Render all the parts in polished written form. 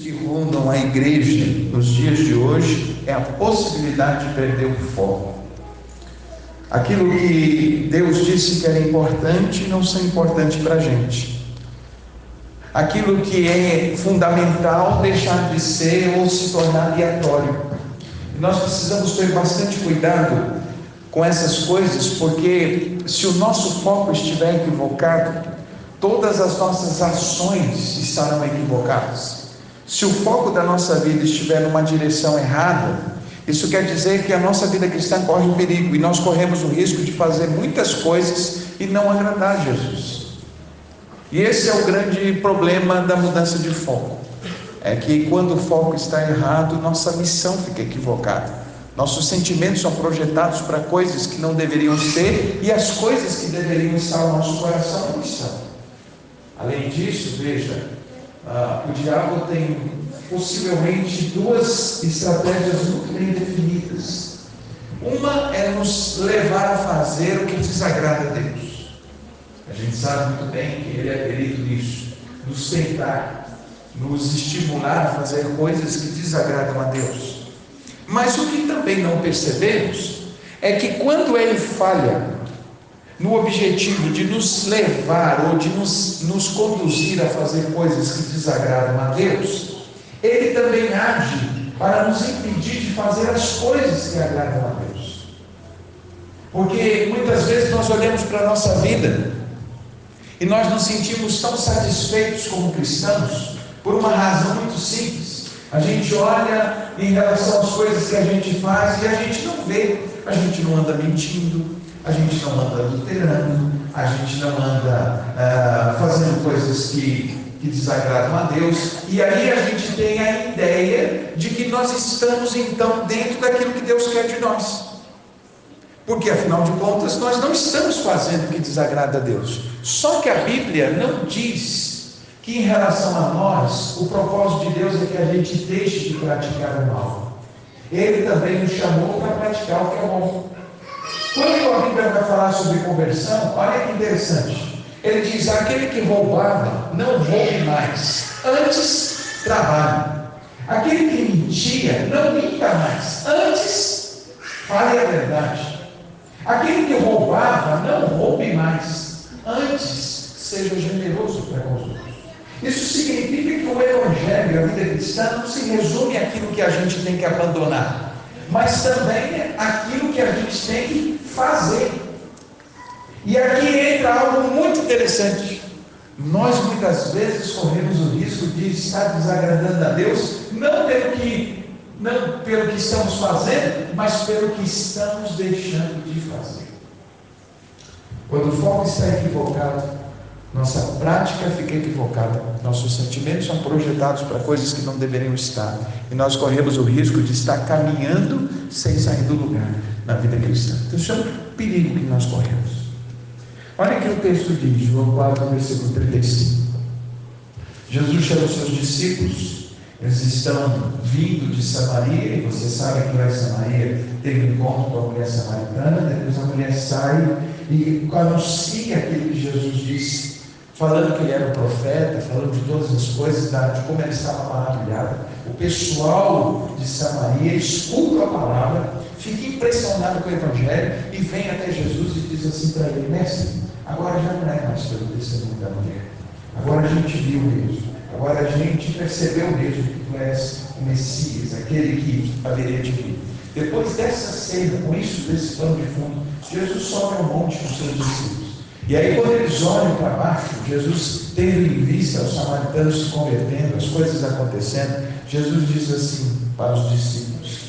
que rondam a igreja nos dias de hoje é a possibilidade de perder o foco. Aquilo que Deus disse que era importante não ser importante para a gente. Aquilo que é fundamental deixar de ser ou se tornar aleatório. Nós precisamos ter bastante cuidado com essas coisas, porque se o nosso foco estiver equivocado, todas as nossas ações estarão equivocadas. Se o foco da nossa vida estiver numa direção errada, isso quer dizer que a nossa vida cristã corre perigo, e nós corremos o risco de fazer muitas coisas e não agradar a Jesus. E esse é o grande problema da mudança de foco, é que quando o foco está errado, nossa missão fica equivocada. Nossos sentimentos são projetados para coisas que não deveriam ser, e as coisas que deveriam estar no nosso coração não estão. Além disso, veja, o diabo tem possivelmente duas estratégias muito bem definidas. Uma é nos levar a fazer o que desagrada a Deus. A gente sabe muito bem que ele é perito nisso, nos tentar, nos estimular a fazer coisas que desagradam a Deus. Mas o que também não percebemos é que quando ele falha no objetivo de nos levar ou de nos conduzir a fazer coisas que desagradam a Deus, ele também age para nos impedir de fazer as coisas que agradam a Deus. Porque muitas vezes nós olhamos para a nossa vida e nós nos sentimos tão satisfeitos como cristãos por uma razão muito simples. A gente olha em relação às coisas que a gente faz e a gente não vê, a gente não anda mentindo, a gente não anda adulterando, a gente não anda fazendo coisas que desagradam a Deus, e aí a gente tem a ideia de que nós estamos então dentro daquilo que Deus quer de nós, porque afinal de contas nós não estamos fazendo o que desagrada a Deus. Só que a Bíblia não diz que em relação a nós, o propósito de Deus é que a gente deixe de praticar o mal. Ele também nos chamou para praticar o que é bom. Quando a Bíblia vai falar sobre conversão, olha que interessante. Ele diz: aquele que roubava, não roube mais, antes trabalhe. Aquele que mentia, não minta mais, antes fale a verdade. Aquele que roubava, não roube mais, antes seja generoso para com os outros. Isso significa que o Evangelho, a vida cristã, não se resume àquilo que a gente tem que abandonar, mas também àquilo que a gente tem que fazer. E aqui entra algo muito interessante. Nós muitas vezes corremos o risco de estar desagradando a Deus, não pelo que estamos fazendo, mas pelo que estamos deixando de fazer. Quando o foco está equivocado, nossa prática fica equivocada, nossos sentimentos são projetados para coisas que não deveriam estar, e nós corremos o risco de estar caminhando sem sair do lugar na vida cristã. Então isso é um perigo que nós corremos. Olha que o texto diz, João 4, versículo 35. Jesus chama os seus discípulos, eles estão vindo de Samaria, e você sabe que lá em Samaria teve um encontro com a mulher samaritana. Depois a mulher sai e anuncia aquilo que Jesus disse, falando que ele era um profeta, falando de todas as coisas, de como ele estava maravilhado. O pessoal de Samaria escuta a palavra, fica impressionado com o Evangelho e vem até Jesus e diz assim para ele: mestre, agora já não é mais pelo testemunho da mulher, agora a gente viu mesmo, agora a gente percebeu mesmo que tu és o Messias, aquele que haveria de vir. Depois dessa cena, com isso, desse pano de fundo, Jesus sobe ao monte com seus discípulos. E aí, quando eles olham para baixo, Jesus tendo em vista os samaritanos se convertendo, as coisas acontecendo, Jesus diz assim para os discípulos: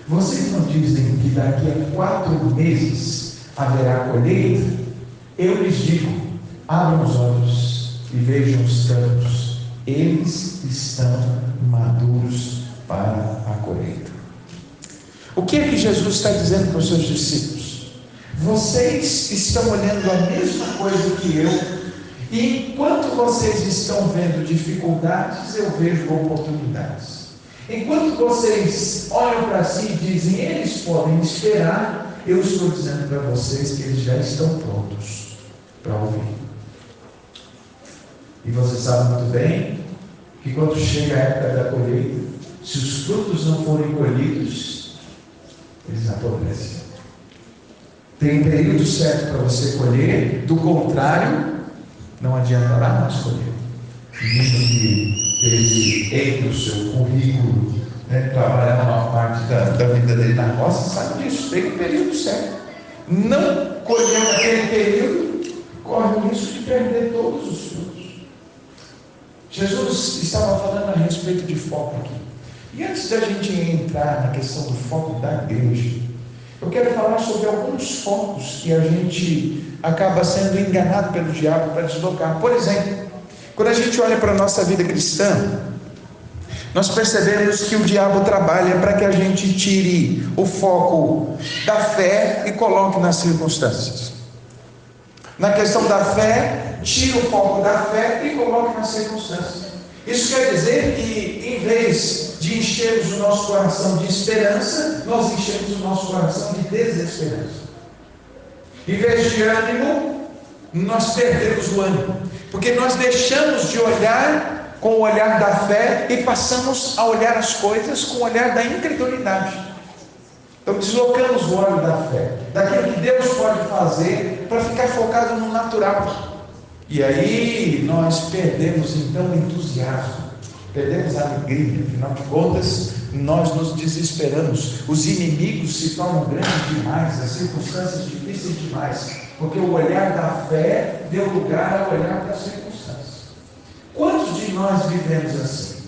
vocês não dizem que daqui a 4 meses haverá colheita? Eu lhes digo, abram os olhos e vejam os campos, eles estão maduros para a colheita. O que é que Jesus está dizendo para os seus discípulos? Vocês estão olhando a mesma coisa que eu, e enquanto vocês estão vendo dificuldades, eu vejo oportunidades. Enquanto vocês olham para si e dizem, eles podem esperar, eu estou dizendo para vocês que eles já estão prontos para ouvir. E você sabe muito bem que quando chega a época da colheita, se os frutos não forem colhidos, eles apodrecem. Tem um período certo para você colher, do contrário, não adiantará mais colher. Menino que teve entre o seu currículo, trabalhar numa parte da vida dele na roça, sabe disso, tem um período certo. Não colher naquele período, corre o risco de perder todos os frutos. Jesus estava falando a respeito de foco aqui. E antes da gente entrar na questão do foco da igreja, eu quero falar sobre alguns focos que a gente acaba sendo enganado pelo diabo para deslocar. Por exemplo, quando a gente olha para a nossa vida cristã, nós percebemos que o diabo trabalha para que a gente tire o foco da fé e coloque nas circunstâncias. Na questão da fé, tira o foco da fé e coloque nas circunstâncias. Isso quer dizer que, em vez de enchermos o nosso coração de esperança, nós enchemos o nosso coração de desesperança. Em vez de ânimo, nós perdemos o ânimo, porque nós deixamos de olhar com o olhar da fé e passamos a olhar as coisas com o olhar da incredulidade. Então deslocamos o olho da fé, daquilo que Deus pode fazer, para ficar focado no natural. E aí nós perdemos então o entusiasmo, perdemos a alegria. Afinal de contas, nós nos desesperamos, os inimigos se tornam grandes demais, as circunstâncias difíceis demais, porque o olhar da fé deu lugar ao olhar das circunstâncias. Quantos de nós vivemos assim?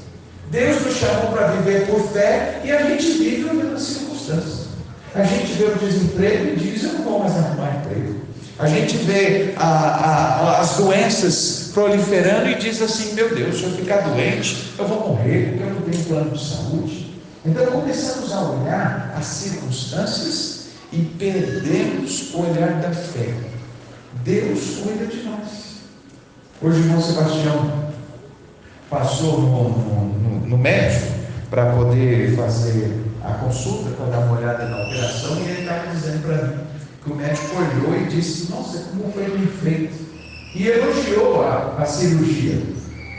Deus nos chamou para viver por fé e a gente vive nas circunstâncias. A gente vê o desemprego e diz: eu não vou mais arrumar emprego. A gente vê as doenças proliferando e diz assim: meu Deus, se eu ficar doente, eu vou morrer, porque eu não tenho plano de saúde. Então começamos a olhar as circunstâncias e perdemos o olhar da fé. Deus cuida de nós. Hoje o irmão Sebastião passou no médico para poder fazer a consulta, para dar uma olhada na operação, e ele estava dizendo para mim que o médico olhou e disse: nossa, como foi bem feito, e elogiou a cirurgia.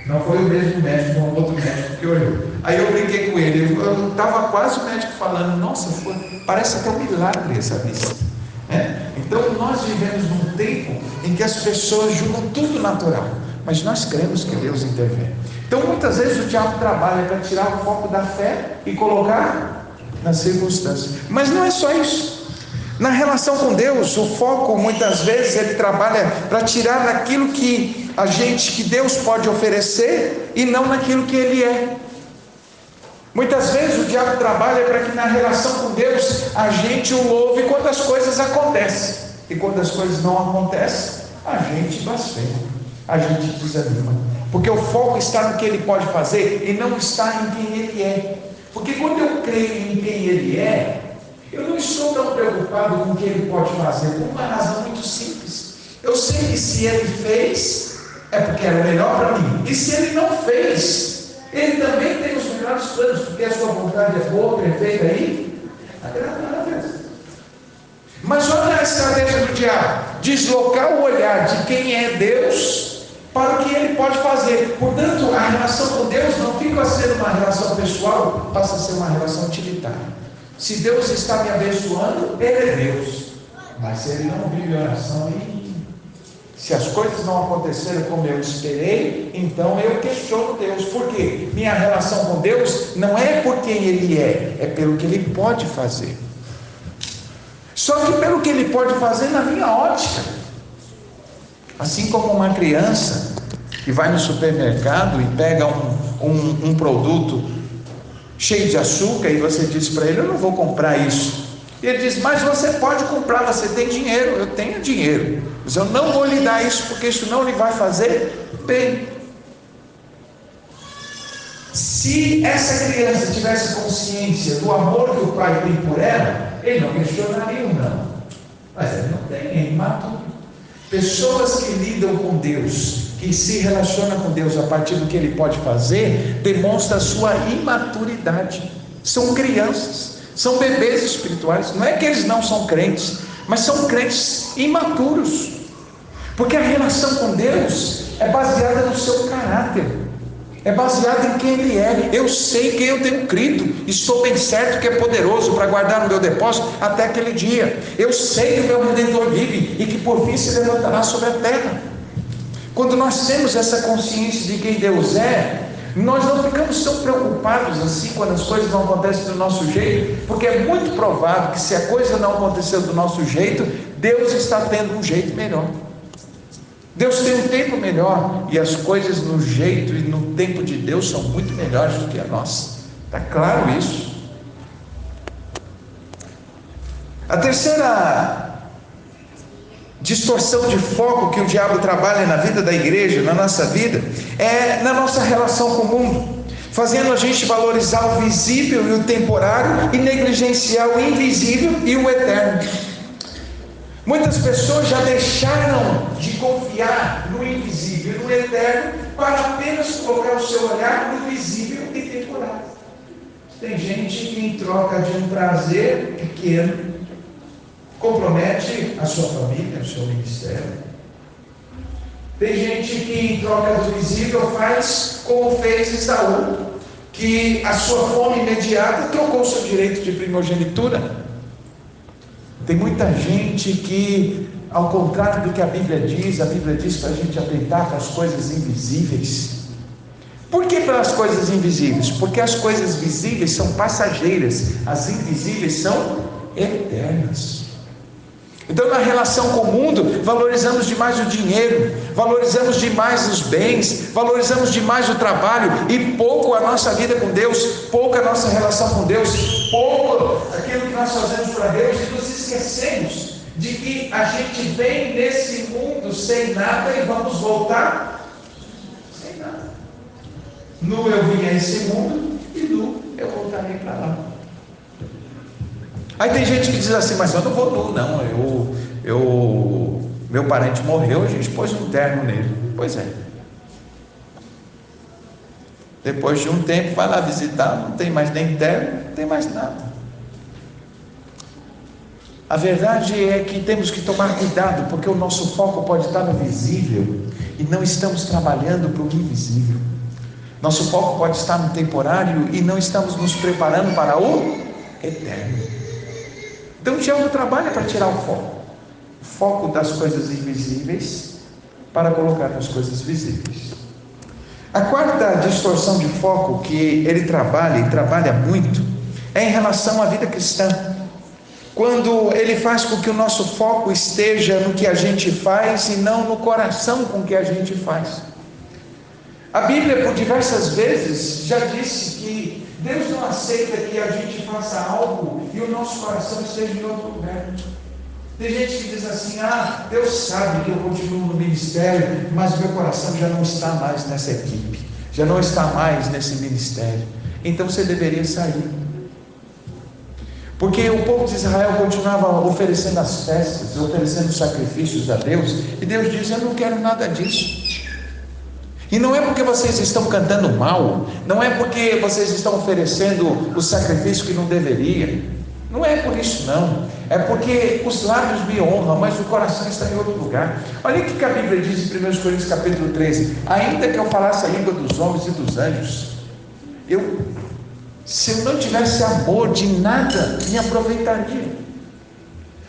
Não foi o mesmo médico, foi um outro médico que olhou. Aí eu brinquei com ele, eu estava quase o médico falando: nossa, parece até um milagre essa vista. Então nós vivemos num tempo em que as pessoas julgam tudo natural, mas nós cremos que Deus intervém. Então muitas vezes o diabo trabalha para tirar o foco da fé e colocar nas circunstâncias. Mas não é só isso. Na relação com Deus, o foco muitas vezes ele trabalha para tirar daquilo que Deus pode oferecer e não naquilo que Ele é. Muitas vezes o diabo trabalha para que na relação com Deus a gente o louve quando as coisas acontecem, e quando as coisas não acontecem, a gente blasfema, a gente desanima, porque o foco está no que Ele pode fazer e não está em quem Ele é. Porque quando eu creio em quem Ele é, eu não estou tão preocupado com o que Ele pode fazer, por uma razão muito simples. Eu sei que se Ele fez, é porque era melhor para mim, e se Ele não fez, Ele também tem os melhores planos, porque a sua vontade é boa, perfeita e agradável. Mas olha a estratégia do diabo: deslocar o olhar de quem é Deus para o que Ele pode fazer. Portanto, a relação com Deus não fica sendo uma relação pessoal, passa a ser uma relação utilitária. Se Deus está me abençoando, Ele é Deus. Mas se Ele não vive oração, se as coisas não aconteceram como eu esperei, então eu questiono Deus. Por quê? Minha relação com Deus não é por quem Ele é pelo que Ele pode fazer. Só que pelo que Ele pode fazer na minha ótica. Assim como uma criança que vai no supermercado e pega um produto cheio de açúcar e você diz para ele: eu não vou comprar isso. E ele diz: mas você pode comprar, você tem dinheiro. Eu tenho dinheiro, mas eu não vou lhe dar isso, porque isso não lhe vai fazer bem. Se essa criança tivesse consciência do amor que o pai tem por ela, ele não questionaria o não. Mas ele não tem, é imaturo. Pessoas que lidam com Deus, que se relacionam com Deus a partir do que Ele pode fazer, demonstram a sua imaturidade. São crianças, são bebês espirituais. Não é que eles não são crentes, mas são crentes imaturos, porque a relação com Deus é baseada no seu caráter. é baseado em quem Ele é. Eu sei quem eu tenho crido, estou bem certo que é poderoso para guardar no meu depósito até aquele dia. Eu sei que o meu Redentor vive e que por fim se levantará sobre a terra. Quando nós temos essa consciência de quem Deus é, nós não ficamos tão preocupados assim quando as coisas não acontecem do nosso jeito, porque é muito provável que se a coisa não aconteceu do nosso jeito, Deus está tendo um jeito melhor. Deus tem um tempo melhor, e as coisas no jeito e no tempo de Deus são muito melhores do que a nossa. Está claro isso? A terceira distorção de foco que o diabo trabalha na vida da igreja, na nossa vida, é na nossa relação com o mundo, fazendo a gente valorizar o visível e o temporário e negligenciar o invisível e o eterno. Muitas pessoas já deixaram de confiar no invisível e no eterno para apenas colocar o seu olhar no visível e temporário. Tem gente que, em troca de um prazer pequeno, compromete a sua família, o seu ministério. Tem gente que, em troca do visível, faz como fez Esaú, que a sua fome imediata trocou o seu direito de primogenitura. Tem muita gente que, ao contrário do que a Bíblia diz para a gente atentar para as coisas invisíveis. Por que para as coisas invisíveis? Porque as coisas visíveis são passageiras, as invisíveis são eternas. Então, na relação com o mundo, valorizamos demais o dinheiro, valorizamos demais os bens, valorizamos demais o trabalho e pouco a nossa vida com Deus, pouco a nossa relação com Deus, pouco aquilo que nós fazemos para Deus, e nos esquecemos de que a gente vem nesse mundo sem nada e vamos voltar sem nada. Nu eu vim a esse mundo e nu eu voltarei para lá. Aí tem gente que diz assim, mas eu não vou nu, não, meu parente morreu, a gente pôs um terno nele. Pois é. Depois de um tempo vai lá visitar, não tem mais nem terno, não tem mais nada. A verdade é que temos que tomar cuidado, porque o nosso foco pode estar no visível e não estamos trabalhando para o invisível. Nosso foco pode estar no temporário e não estamos nos preparando para o eterno. Então o diabo trabalha para tirar o foco das coisas invisíveis para colocar nas coisas visíveis. A quarta distorção de foco que ele trabalha, e trabalha muito, é em relação à vida cristã. Quando ele faz com que o nosso foco esteja no que a gente faz e não no coração com que a gente faz. A Bíblia, por diversas vezes, já disse que Deus não aceita que a gente faça algo e o nosso coração esteja em outro lugar. Tem gente que diz assim, Deus sabe que eu continuo no ministério, mas meu coração já não está mais nessa equipe, já não está mais nesse ministério, então você deveria sair. Porque o povo de Israel continuava oferecendo as festas, oferecendo sacrifícios a Deus, e Deus diz, eu não quero nada disso. E não é porque vocês estão cantando mal, não é porque vocês estão oferecendo o sacrifício que não deveria, não é por isso não, é porque os lábios me honram, mas o coração está em outro lugar. Olha o que a Bíblia diz em 1 Coríntios capítulo 13, ainda que eu falasse a língua dos homens e dos anjos, se eu não tivesse amor, de nada me aproveitaria.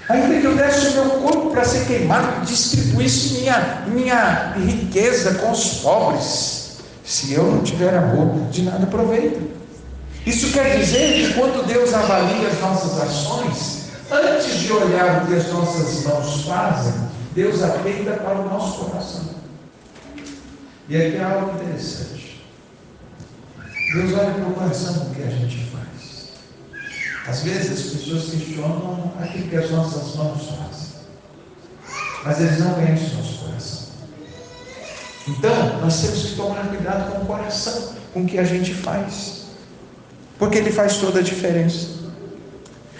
Ainda que eu desse o meu corpo para ser queimado, distribuísse minha riqueza com os pobres, se eu não tiver amor, de nada aproveita. Isso quer dizer que quando Deus avalia as nossas ações, antes de olhar o que as nossas mãos fazem, Deus atenta para o nosso coração. E aqui há algo interessante. Deus olha para o coração do que a gente faz. Às vezes as pessoas questionam aquilo que as nossas mãos fazem, mas eles não conhecem o nosso coração. Então nós temos que tomar cuidado com o coração, com o que a gente faz, porque ele faz toda a diferença.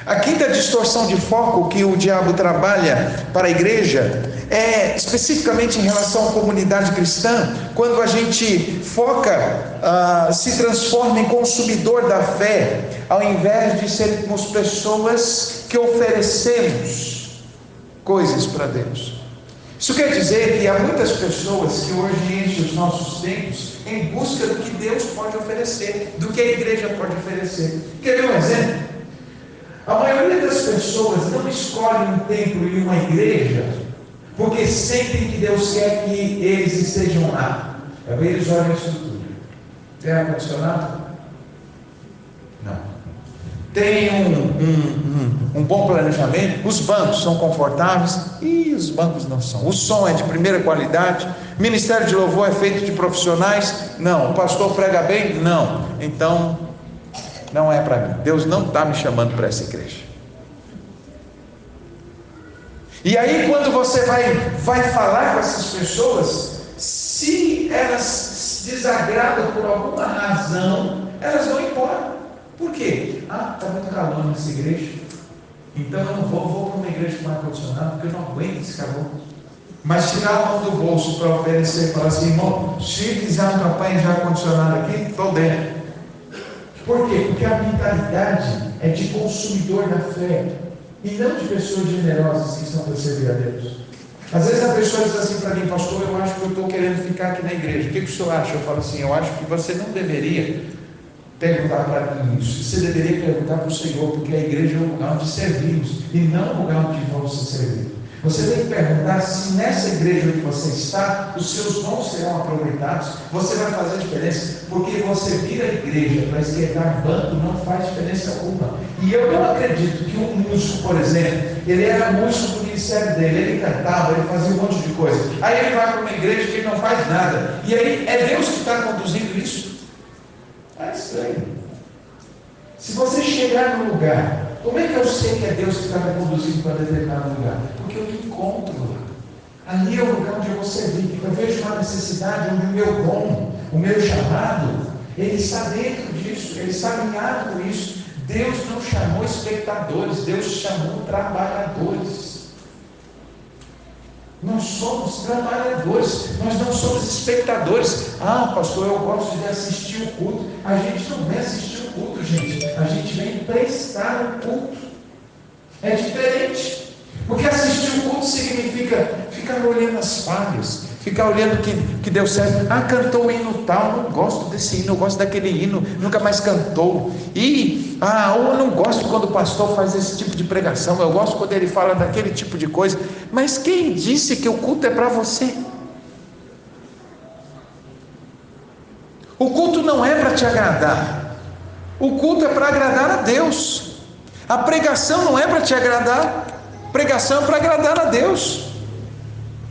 A quinta distorção de foco que o diabo trabalha para a igreja é especificamente em relação à comunidade cristã, quando a gente foca, se transforma em consumidor da fé, ao invés de sermos pessoas que oferecemos coisas para Deus. Isso quer dizer que há muitas pessoas que hoje enchem os nossos templos em busca do que Deus pode oferecer, do que a igreja pode oferecer. Quer ver um exemplo? A maioria das pessoas não escolhe um templo e uma igreja porque sentem que Deus quer que eles estejam lá. Eles olham a estrutura. Tem ar-condicionado? Não. Tem um bom planejamento? Os bancos são confortáveis? E os bancos não são. O som é de primeira qualidade? Ministério de louvor é feito de profissionais? Não. O pastor prega bem? Não. Então, não é para mim. Deus não está me chamando para essa igreja. E aí, quando você vai falar com essas pessoas, se elas se desagradam por alguma razão, elas vão embora. Por quê? Está muito calor nessa igreja, então eu não vou para uma igreja com ar-condicionado, porque eu não aguento esse calor. Mas tirar a mão do bolso para oferecer, falar assim, irmão, se quiser uma campanha de ar-condicionado aqui, estou dentro. Por quê? Porque a mentalidade é de consumidor da fé, e não de pessoas generosas que estão para servir a Deus. Às vezes a pessoa diz assim para mim, pastor, eu acho que eu estou querendo ficar aqui na igreja. O que o senhor acha? Eu falo assim, eu acho que você não deveria perguntar para mim isso. Você deveria perguntar para o Senhor, porque a igreja é um lugar onde servimos e não um lugar onde vamos se servir. Você tem que perguntar se nessa igreja onde você está, os seus dons serão aproveitados. Você vai fazer diferença, porque você vir à igreja para esquentar banco não faz diferença alguma. E eu não acredito que um músico, por exemplo, ele era músico do ministério dele, ele cantava, ele fazia um monte de coisa. Aí ele vai para uma igreja que ele não faz nada. E aí é Deus que está conduzindo isso? É estranho. Se você chegar no lugar, como é que eu sei que é Deus que está me conduzindo para determinado lugar? Porque eu me encontro lá. Ali é o lugar onde eu vou servir. Eu vejo uma necessidade onde o meu dom, o meu chamado, ele está dentro disso, ele está alinhado com isso. Deus não chamou espectadores, Deus chamou trabalhadores. Nós somos trabalhadores, nós não somos espectadores. Pastor, eu gosto de assistir o culto. A gente não vem assistir o culto, gente. A gente vem prestar o culto. É diferente. Porque assistir o culto significa ficar olhando as falhas, ficar olhando que deu certo. Cantou o hino tal, não gosto desse hino, eu gosto daquele hino, nunca mais cantou. Ou eu não gosto quando o pastor faz esse tipo de pregação, eu gosto quando ele fala daquele tipo de coisa. Mas quem disse que o culto é para você? O culto não é para te agradar, o culto é para agradar a Deus. A pregação não é para te agradar, a pregação é para agradar a Deus.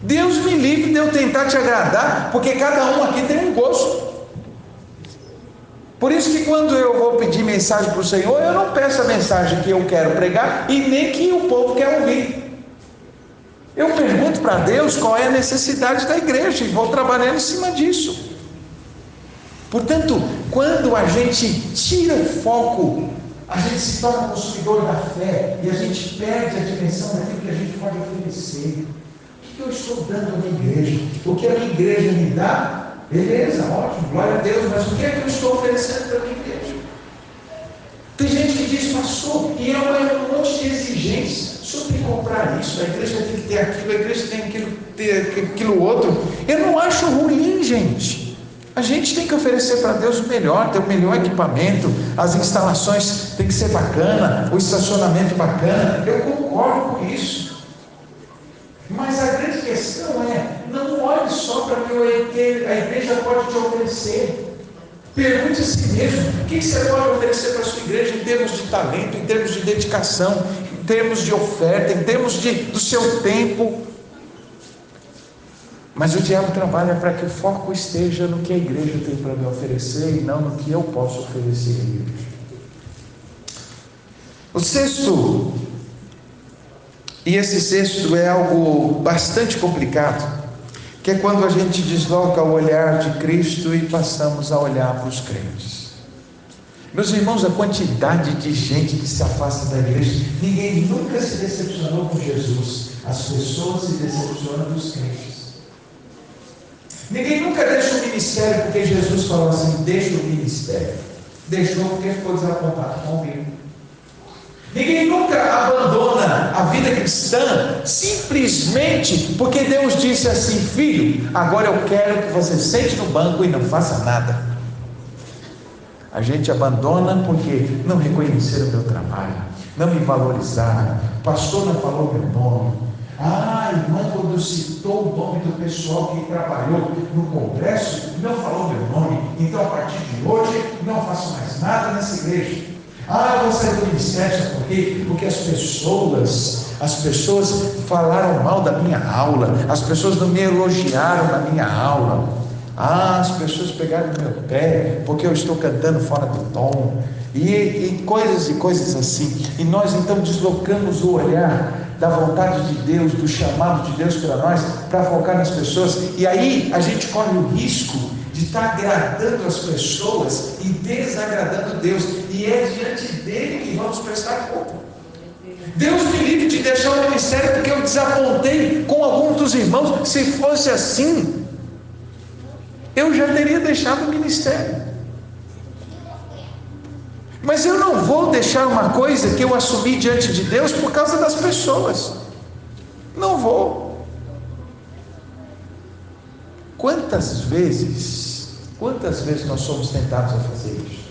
Deus me livre de eu tentar te agradar, porque cada um aqui tem um gosto. Por isso que quando eu vou pedir mensagem para o Senhor, eu não peço a mensagem que eu quero pregar e nem que o povo quer ouvir. Eu pergunto para Deus qual é a necessidade da igreja e vou trabalhando em cima disso. Portanto, quando a gente tira o foco, a gente se torna consumidor da fé e a gente perde a dimensão daquilo que a gente pode oferecer. O que eu estou dando à minha igreja? O que a minha igreja me dá? Beleza, ótimo, glória a Deus, mas o que é que eu estou oferecendo para a minha igreja? Tem gente que diz, pastor, e é um monte de exigência. O senhor tem que comprar isso, a igreja tem que ter aquilo, a igreja tem que ter aquilo outro. Eu não acho ruim, gente. A gente tem que oferecer para Deus o melhor, ter o melhor equipamento, as instalações tem que ser bacana, o estacionamento bacana. Eu concordo com isso. Mas a grande questão é, não olhe só para o que a igreja pode te oferecer. Pergunte a si mesmo, o que você pode oferecer para a sua igreja em termos de talento, em termos de dedicação, em termos de oferta, em termos do seu tempo. Mas o diabo trabalha para que o foco esteja no que a igreja tem para me oferecer e não no que eu posso oferecer à igreja. O sexto, e esse sexto é algo bastante complicado, que é quando a gente desloca o olhar de Cristo e passamos a olhar para os crentes. Meus irmãos, a quantidade de gente que se afasta da igreja, ninguém nunca se decepcionou com Jesus. As pessoas se decepcionam dos crentes. Ninguém nunca deixa o ministério porque Jesus falou assim, deixa o ministério. Deixou porque ficou desapontado com alguém. Ninguém nunca abandona a vida cristã simplesmente porque Deus disse assim: filho, agora eu quero que você sente no banco e não faça nada. A gente abandona porque não reconheceram o meu trabalho, não me valorizaram, o pastor não falou meu nome. A irmã, quando citou o nome do pessoal que trabalhou no congresso, não falou meu nome, então a partir de hoje não faço mais nada nessa igreja. Vou sair do ministério, sabe por quê? Porque as pessoas falaram mal da minha aula, as pessoas não me elogiaram na minha aula. As pessoas pegaram no meu pé porque eu estou cantando fora do tom, e coisas assim. E nós então deslocamos o olhar da vontade de Deus, do chamado de Deus para nós, para focar nas pessoas, e aí a gente corre o risco de estar agradando as pessoas e desagradando Deus, e é diante dele que vamos prestar conta. Deus me livre de deixar o ministério porque eu desapontei com alguns dos irmãos. Se fosse assim, eu já teria deixado o ministério. Mas eu não vou deixar uma coisa que eu assumi diante de Deus por causa das pessoas. Não vou. Quantas vezes nós somos tentados a fazer isso?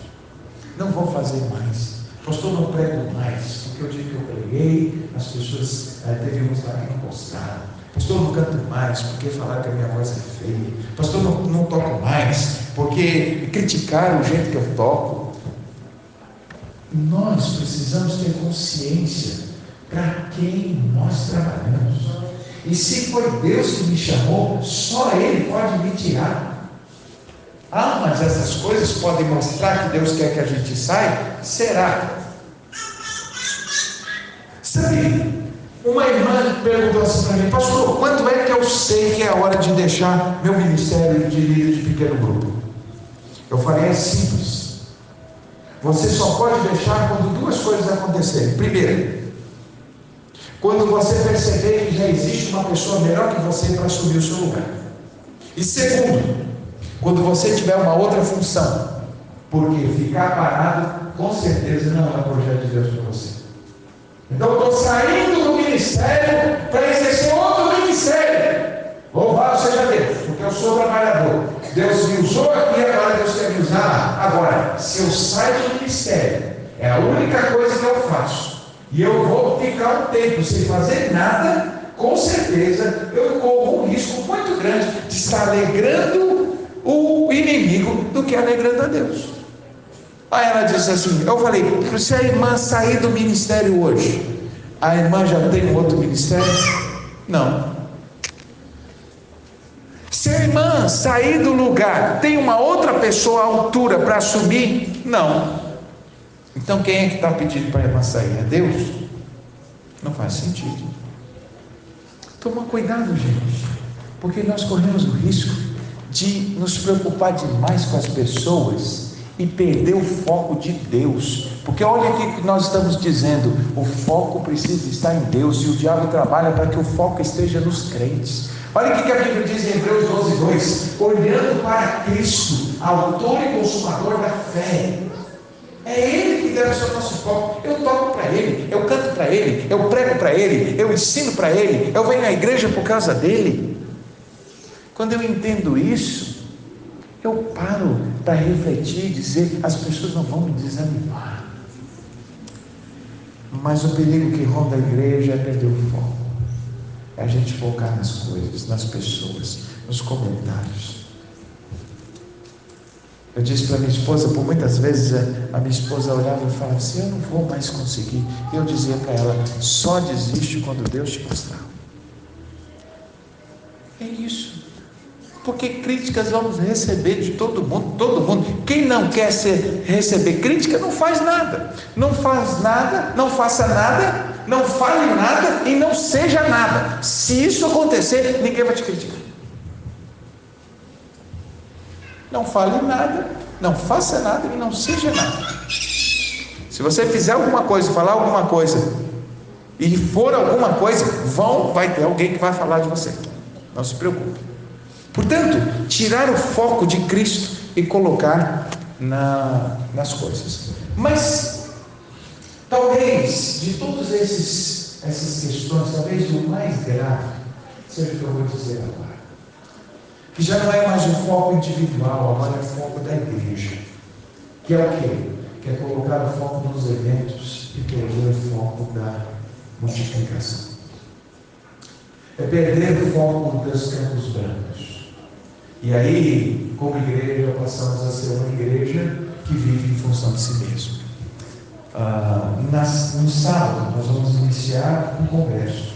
Não vou fazer mais. Pastor, não prego mais, porque o dia que eu preguei, as pessoas teve uns lá que não gostaram. Pastor, não canto mais, porque falaram que a minha voz é feia. Pastor, não toco mais, porque criticaram o jeito que eu toco. Nós precisamos ter consciência para quem nós trabalhamos. E se foi Deus que me chamou, só Ele pode me tirar. Mas essas coisas podem mostrar que Deus quer que a gente saia? Será? Sabe, uma irmã perguntou assim para mim: pastor, quando é que eu sei que é a hora de deixar meu ministério de líder de pequeno grupo? Eu falei: é simples. Você só pode deixar quando duas coisas acontecerem. Primeiro, quando você perceber que já existe uma pessoa melhor que você para assumir o seu lugar. E segundo, quando você tiver uma outra função. Porque ficar parado, com certeza, não é o projeto de Deus para você. Então eu estou saindo do ministério para exercer outro ministério. Louvado seja Deus, porque eu sou trabalhador. Deus me usou aqui, agora Deus quer me usar lá. Agora, se eu saio do ministério, é a única coisa que eu faço, e eu vou ficar um tempo sem fazer nada, com certeza eu corro um risco muito grande de estar alegrando o inimigo do que alegrando a Deus. Aí ela disse assim, eu falei: se a irmã sair do ministério hoje, a irmã já tem um outro ministério? Não. Se a irmã sair do lugar, tem uma outra pessoa à altura para assumir? Não. Então quem é que está pedindo para a irmã sair? É Deus? Não faz sentido. Toma cuidado, gente, porque nós corremos o risco de nos preocupar demais com as pessoas e perder o foco de Deus. Porque olha o que nós estamos dizendo: o foco precisa estar em Deus, e o diabo trabalha para que o foco esteja nos crentes. Olha o que a Bíblia diz em Hebreus 12:2: olhando para Cristo, autor e consumador da fé. É Ele que deve ser o nosso foco. Eu toco para Ele, eu canto para Ele, eu prego para Ele, eu ensino para Ele, eu venho à igreja por causa dEle. Quando eu entendo isso, eu paro para refletir e dizer: as pessoas não vão me desanimar. Mas o perigo que ronda a igreja é perder o foco. É a gente focar nas coisas, nas pessoas, nos comentários. Eu disse para minha esposa, por muitas vezes a minha esposa olhava e falava assim: eu não vou mais conseguir. E eu dizia para ela: só desiste quando Deus te mostrar. É isso. Porque críticas vamos receber de todo mundo. Quem não quer receber crítica não faz nada. Não faz nada, não faça nada, não fale nada e não seja nada. Se isso acontecer, ninguém vai te criticar. Não fale nada, não faça nada e não seja nada. Se você fizer alguma coisa, falar alguma coisa e for alguma coisa, vai ter alguém que vai falar de você. Não se preocupe. Portanto, tirar o foco de Cristo e colocar nas coisas. Mas talvez talvez, de todas essas questões, talvez o mais grave seja o que eu vou dizer agora. Que já não é mais o foco individual, agora é o foco da igreja. Que é o quê? Que é colocar o foco nos eventos e perder o foco da multiplicação. É perder o foco dos campos brancos. E aí, como igreja, passamos a ser uma igreja que vive em função de si mesmo. No sábado, nós vamos iniciar um congresso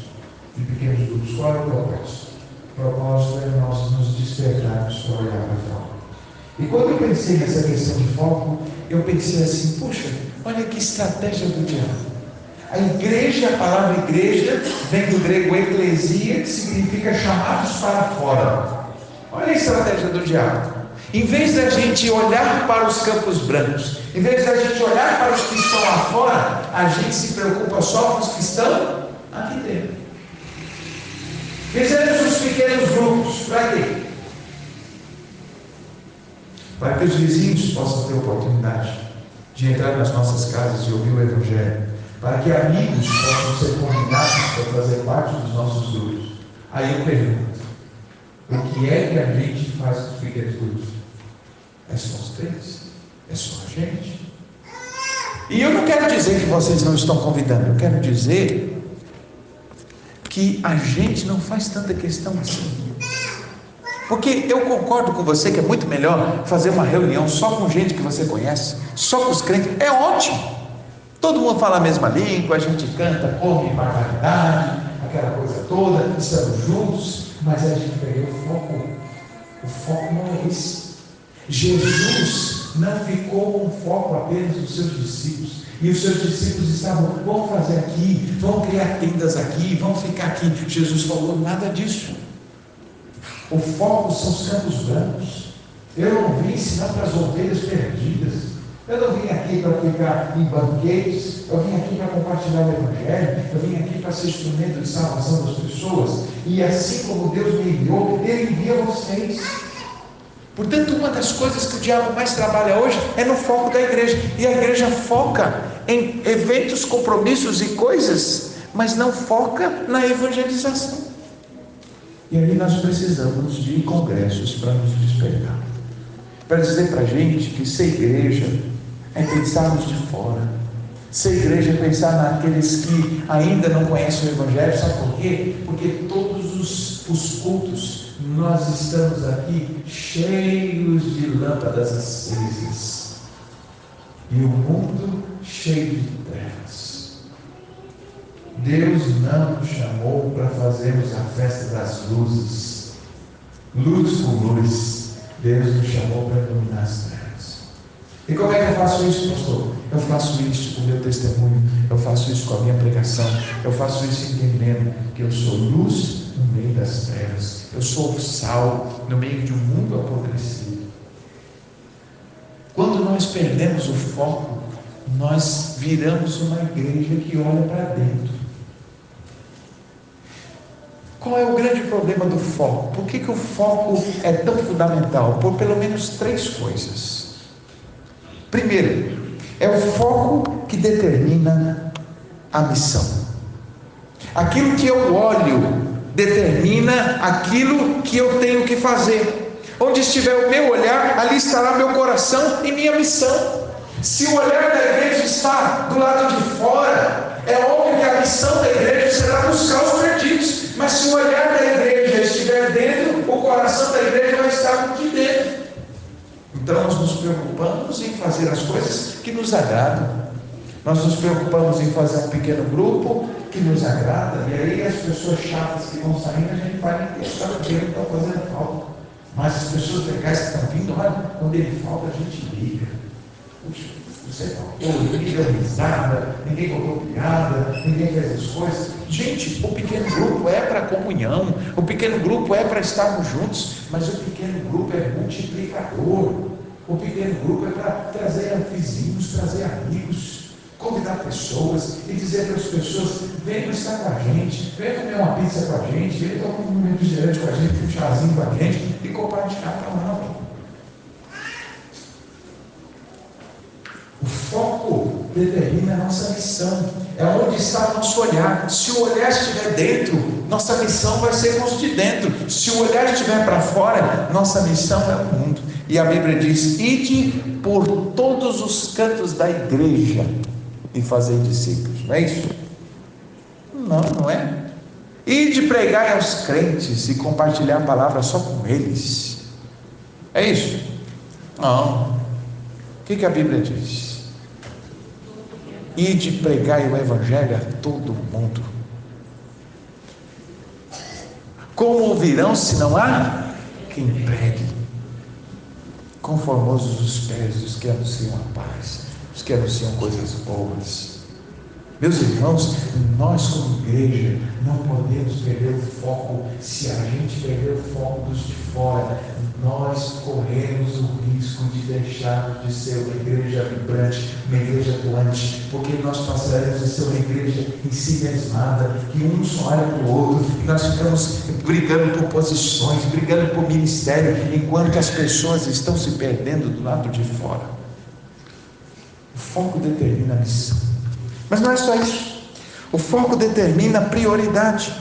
de pequenos grupos. Qual é o propósito? O propósito é nós nos despertarmos para olhar para fora. E quando eu pensei nessa questão de foco, eu pensei assim, puxa, olha que estratégia do diabo. A igreja, a palavra igreja, vem do grego eclesia, que significa chamados para fora. Olha a estratégia do diabo. Em vez da gente olhar para os campos brancos, em vez da gente olhar para os que estão lá fora, a gente se preocupa só com os que estão aqui dentro. Fizemos os pequenos grupos, para quê? Para que os vizinhos possam ter oportunidade de entrar nas nossas casas e ouvir o Evangelho, para que amigos possam ser convidados para fazer parte dos nossos grupos. Aí eu pergunto, o que é que a gente faz com os pequenos grupos? É só os três? É só a gente? E eu não quero dizer que vocês não estão convidando, eu quero dizer que a gente não faz tanta questão assim. Porque eu concordo com você que é muito melhor fazer uma reunião só com gente que você conhece, só com os crentes, é ótimo. Todo mundo fala a mesma língua, a gente canta, come barbaridade, aquela coisa toda, estamos juntos, mas a gente perdeu o foco. O foco não é esse. Jesus não ficou com foco apenas nos seus discípulos. E os seus discípulos estavam, vamos fazer aqui, vamos criar tendas aqui, vamos ficar aqui. Jesus falou nada disso. O foco são os campos brancos. Eu não vim ensinar para as ovelhas perdidas. Eu não vim aqui para ficar em banquetes. Eu vim aqui para compartilhar o Evangelho. Eu vim aqui para ser instrumento de salvação das pessoas. E assim como Deus me enviou, Ele envia vocês. Portanto, uma das coisas que o diabo mais trabalha hoje é no foco da igreja. E a igreja foca em eventos, compromissos e coisas, mas não foca na evangelização. E aí nós precisamos de congressos para nos despertar. Para dizer para a gente que ser igreja é pensarmos de fora. Ser igreja é pensar naqueles que ainda não conhecem o Evangelho. Sabe por quê? Porque todos os cultos nós estamos aqui cheios de lâmpadas acesas. E o mundo cheio de trevas. Deus não nos chamou para fazermos a festa das luzes. Luz com luz. Deus nos chamou para iluminar as trevas. E como é que eu faço isso, pastor? Eu faço isso com o meu testemunho. Eu faço isso com a minha pregação. Eu faço isso entendendo que eu sou luz no meio das trevas. Eu sou sal no meio de um mundo apodrecido. Quando nós perdemos o foco, nós viramos uma igreja que olha para dentro. Qual é o grande problema do foco? Por que o foco é tão fundamental? Por pelo menos 3 coisas. Primeiro, é o foco que determina a missão. Aquilo que eu olho determina aquilo que eu tenho que fazer. Onde estiver o meu olhar, ali estará meu coração e minha missão. Se o olhar da igreja está do lado de fora, é óbvio que a missão da igreja será buscar os perdidos. Mas se o olhar da igreja estiver dentro, o coração da igreja vai estar de dentro. Então nós nos preocupamos em fazer as coisas que nos agradam. Nós nos preocupamos em fazer um pequeno grupo que nos agrada. E aí as pessoas chatas que vão saindo, a gente vai testar porque ele está fazendo falta. Mas as pessoas legais que estão vindo, olha, quando ele falta, a gente liga. Puxa, você faltou, ninguém deu risada, ninguém contou piada, ninguém fez as coisas. Gente, o pequeno grupo é para comunhão, o pequeno grupo é para estarmos juntos, mas o pequeno grupo é multiplicador. O pequeno grupo é para trazer vizinhos, trazer amigos, convidar pessoas e dizer para as pessoas: venham estar com a gente, venham comer uma pizza com a gente, venham tomar um refrigerante com a gente, um chazinho com a gente e compartilhar a palavra. O foco determina a nossa missão. É onde está o nosso olhar. Se o olhar estiver dentro, nossa missão vai ser com os de dentro. Se o olhar estiver para fora, nossa missão é o mundo. E a Bíblia diz: ide por todos os cantos da igreja e fazer discípulos. Não é isso? Não, não é. Ide pregar aos crentes e compartilhar a palavra só com eles. É isso? Não. O que a Bíblia diz? Ide pregar o evangelho a todo mundo. Como ouvirão se não há quem pregue? Conformosos os pés dos que anunciam a paz, os que anunciam coisas boas. Meus irmãos, nós como igreja não podemos perder o foco. Se a gente perder o foco dos de fora, nós corremos o risco de deixar de ser uma igreja vibrante, uma igreja atuante, porque nós passaremos a ser uma igreja em si mesmada, que um só olha para o outro, e nós ficamos brigando por posições, brigando por ministério, enquanto as pessoas estão se perdendo do lado de fora. O foco determina a missão. Mas não é só isso. O foco determina a prioridade.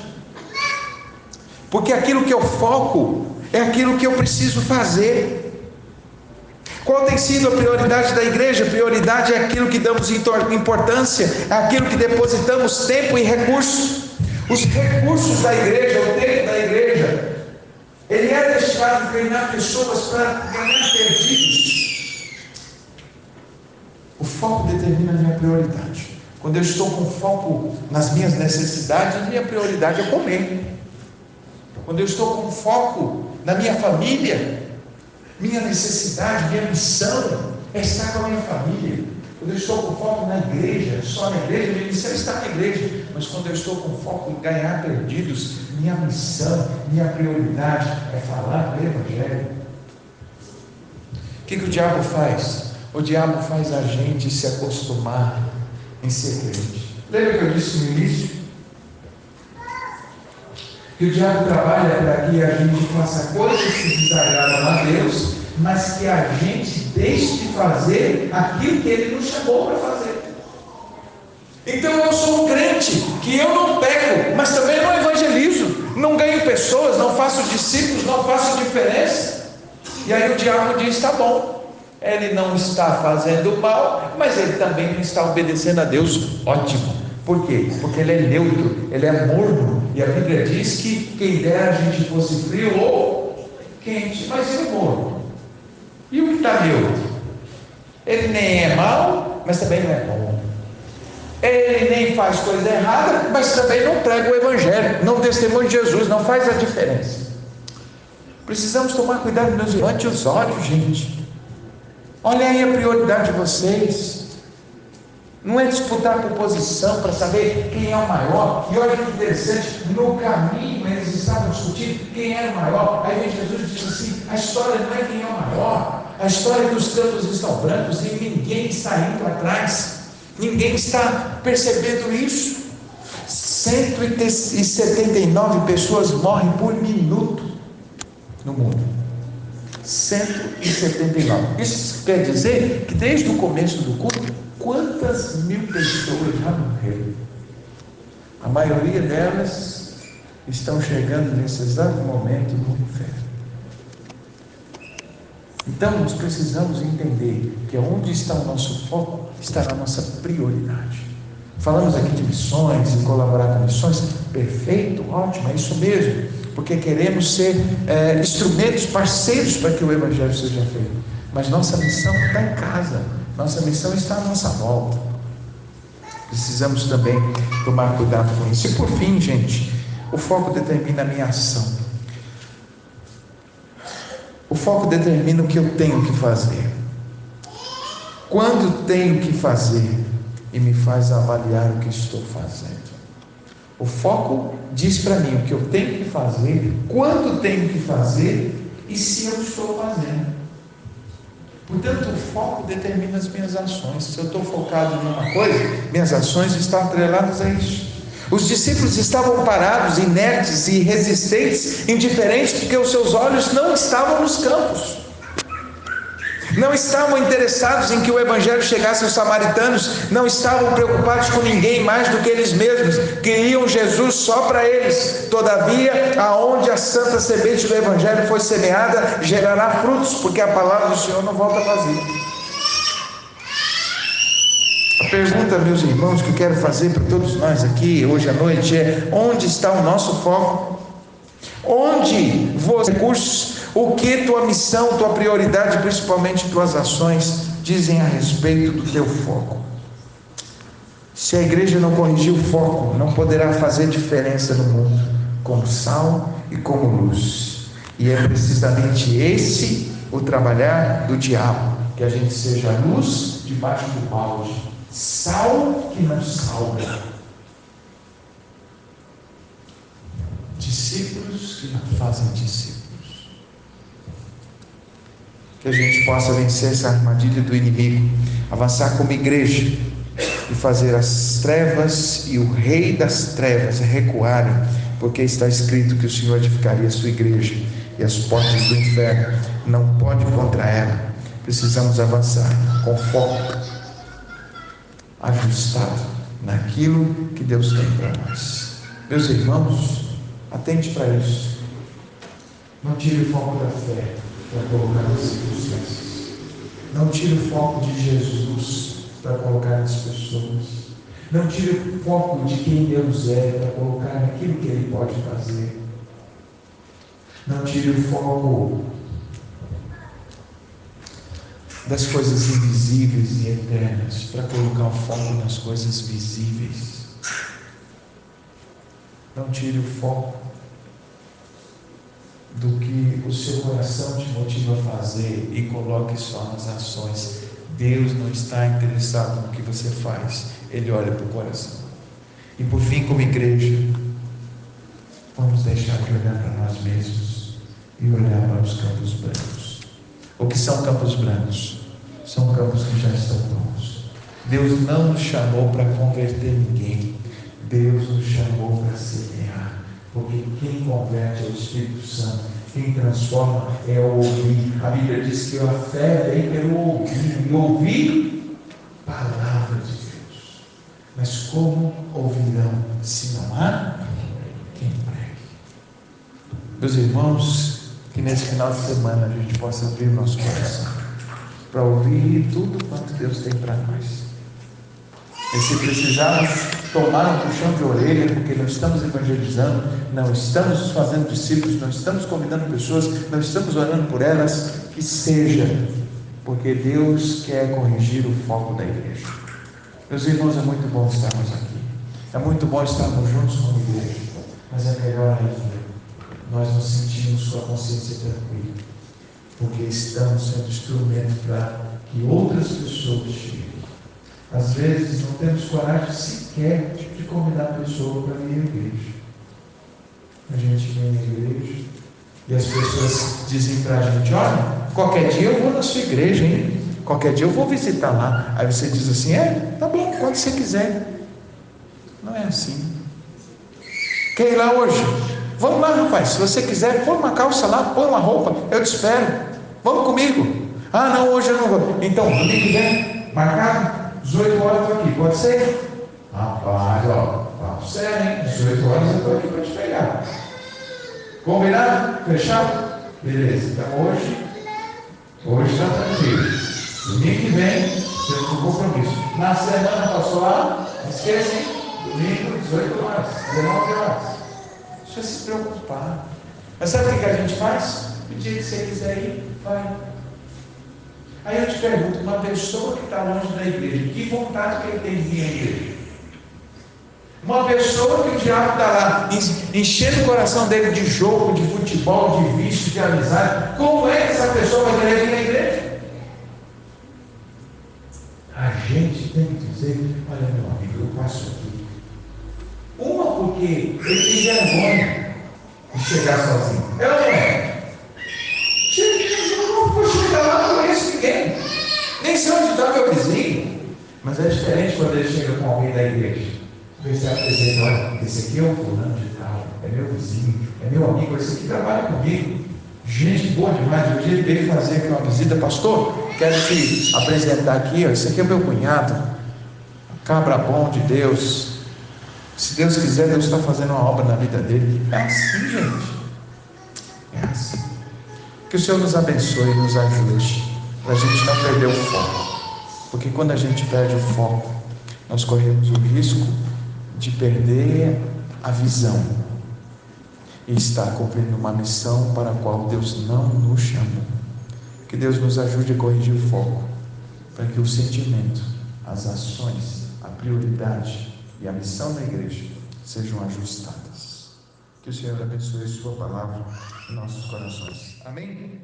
Porque aquilo que eu foco é aquilo que eu preciso fazer. Qual tem sido a prioridade da igreja? A prioridade é aquilo que damos importância, é aquilo que depositamos tempo e recursos. Os recursos da igreja, o tempo da igreja, ele é destinado a treinar pessoas para ganhar perdidos. O foco determina a minha prioridade. Quando eu estou com foco nas minhas necessidades, minha prioridade é comer. Quando eu estou com foco na minha família, minha necessidade, minha missão é estar com a minha família. Quando eu estou com foco na igreja, só na igreja, minha missão é estar na igreja. Mas quando eu estou com foco em ganhar perdidos, minha missão, minha prioridade é falar do Evangelho. O que o diabo faz? O diabo faz a gente se acostumar em ser crente. Lembra que eu disse no início? Que o diabo trabalha para que a gente faça coisas que desagradam a Deus, mas que a gente deixe de fazer aquilo que Ele nos chamou para fazer. Então eu sou um crente, que eu não peco, mas também não evangelizo, não ganho pessoas, não faço discípulos, não faço diferença. E aí o diabo diz: tá bom, ele não está fazendo mal, mas ele também não está obedecendo a Deus. Ótimo. Por quê? Porque ele é neutro, ele é morno. E a Bíblia diz que quem dera a gente fosse frio ou quente, mas ele é morno. E o que está neutro? Ele nem é mau, mas também não é bom. Ele nem faz coisa errada, mas também não prega o Evangelho, não testemunha de Jesus, não faz a diferença. Precisamos tomar cuidado, meus irmãos. Levante os olhos, gente. Olha aí a prioridade de vocês. Não é disputar por posição para saber quem é o maior. E olha que interessante, no caminho eles estavam discutindo quem era o maior. Aí vem Jesus e diz assim: a história não é quem é o maior, a história é que os campos estão brancos e ninguém está indo atrás, ninguém está percebendo isso. 179 pessoas morrem por minuto no mundo. 179. Isso quer dizer que desde o começo do culto, quantas mil pessoas já morreram? A maioria delas estão chegando nesse exato momento no inferno. Então nós precisamos entender que onde está o nosso foco, está na nossa prioridade. Falamos aqui de missões e colaborar com missões. Perfeito, ótimo, é isso mesmo, porque queremos ser instrumentos, parceiros para que o Evangelho seja feito. Mas nossa missão está em casa, nossa missão está à nossa volta. Precisamos também tomar cuidado com isso. E por fim, gente, o foco determina a minha ação. O foco determina o que eu tenho que fazer, quando tenho que fazer, e me faz avaliar o que estou fazendo. O foco diz para mim o que eu tenho que fazer, quando tenho que fazer e se eu estou fazendo. Portanto, o foco determina as minhas ações. Se eu estou focado numa coisa, minhas ações estão atreladas a isso. Os discípulos estavam parados, inertes e resistentes, indiferentes, porque os seus olhos não estavam nos campos. Não estavam interessados em que o Evangelho chegasse aos samaritanos, não estavam preocupados com ninguém mais do que eles mesmos, queriam Jesus só para eles. Todavia, aonde a santa semente do Evangelho foi semeada, gerará frutos, porque a palavra do Senhor não volta vazia. A pergunta, meus irmãos, que eu quero fazer para todos nós aqui hoje à noite é: onde está o nosso foco? Onde os recursos, o que tua missão, tua prioridade, principalmente tuas ações, dizem a respeito do teu foco? Se a igreja não corrigir o foco, não poderá fazer diferença no mundo, como sal e como luz. E é precisamente esse o trabalhar do diabo, que a gente seja luz debaixo do balde, sal que não salga, discípulos que não fazem discípulos. Que a gente possa vencer essa armadilha do inimigo, avançar como igreja e fazer as trevas e o rei das trevas recuarem, porque está escrito que o Senhor edificaria a sua igreja e as portas do inferno não podem contra ela. Precisamos avançar com foco, ajustado naquilo que Deus tem para nós. Meus irmãos, atente para isso. Não tire o foco da fé para colocar nas circunstâncias. Não tire o foco de Jesus para colocar nas pessoas. Não tire o foco de quem Deus é para colocar naquilo que Ele pode fazer. Não tire o foco das coisas invisíveis e eternas para colocar o foco nas coisas visíveis. Não tire o foco do que o seu coração te motiva a fazer e coloque só nas ações. Deus não está interessado no que você faz, Ele olha para o coração. E por fim, como igreja, vamos deixar de olhar para nós mesmos e olhar para os campos brancos. O que são campos brancos? São campos que já estão prontos. Deus não nos chamou para converter ninguém, Deus nos chamou para semear, porque quem converte é o Espírito Santo, quem transforma é o ouvir. A Bíblia diz que a fé vem pelo ouvir, e ouvir palavra de Deus. Mas como ouvirão se não há quem pregue? Meus irmãos, que nesse final de semana a gente possa abrir o nosso coração para ouvir tudo quanto Deus tem para nós. E se precisarmos tomar um puxão de orelha, porque não estamos evangelizando, não estamos fazendo discípulos, não estamos convidando pessoas, não estamos orando por elas, que seja, porque Deus quer corrigir o foco da igreja. Meus irmãos, é muito bom estarmos aqui, é muito bom estarmos juntos como igreja, mas é melhor ainda nós nos sentimos com a consciência tranquila, porque estamos sendo instrumento para que outras pessoas cheguem. Às vezes não temos coragem sequer de convidar a pessoa para vir à igreja. A gente vem à igreja e as pessoas dizem para a gente: olha, qualquer dia eu vou na sua igreja, hein? Qualquer dia eu vou visitar lá. Aí você diz assim: tá bom, quando você quiser. Não é assim. Quer ir lá hoje? Vamos lá, rapaz, se você quiser, põe uma calça lá, põe uma roupa, eu te espero. Vamos comigo. Ah, não, hoje eu não vou. Então, domingo que vem, marcado? 18 horas eu estou aqui, pode ser? Rapaz, ó, sério, hein? 18 horas eu estou aqui para te pegar. Combinado? Fechado? Beleza, então hoje está tranquilo. Domingo que vem, você tem um compromisso. Na semana passou lá, esquece, hein? Domingo, 18 horas, 19 horas. Deixa se preocupar. Mas sabe o que a gente faz? O dia que você quiser ir, vai. Aí eu te pergunto, uma pessoa que está longe da igreja, que vontade que ele tem de vir à igreja? Uma pessoa que o diabo está lá enchendo o coração dele de jogo, de futebol, de vício, de amizade, como é que essa pessoa vai querer vir à igreja? A gente tem que dizer: olha, meu amigo, eu passo aqui. Uma, porque ele tem vergonha de chegar sozinho. É ou não é? Eu não vou chegar lá, não conheço ninguém. Nem sei onde está meu vizinho. Mas é diferente quando ele chega com alguém da igreja. Você apresenta: olha, esse aqui é o fulano de tal, é meu vizinho, é meu amigo, esse aqui trabalha comigo. Gente boa demais. Um dia ele veio fazer aqui uma visita: pastor, quero te apresentar aqui, ó, esse aqui é meu cunhado, cabra bom de Deus. Se Deus quiser, Deus está fazendo uma obra na vida dele. É assim, gente. É assim. Que o Senhor nos abençoe e nos ajude, para a gente não perder o foco. Porque quando a gente perde o foco, nós corremos o risco de perder a visão e estar cumprindo uma missão para a qual Deus não nos chamou. Que Deus nos ajude a corrigir o foco, para que o sentimento, as ações, a prioridade e a missão da igreja sejam ajustadas. Que o Senhor abençoe a sua palavra em nossos corações. Amém?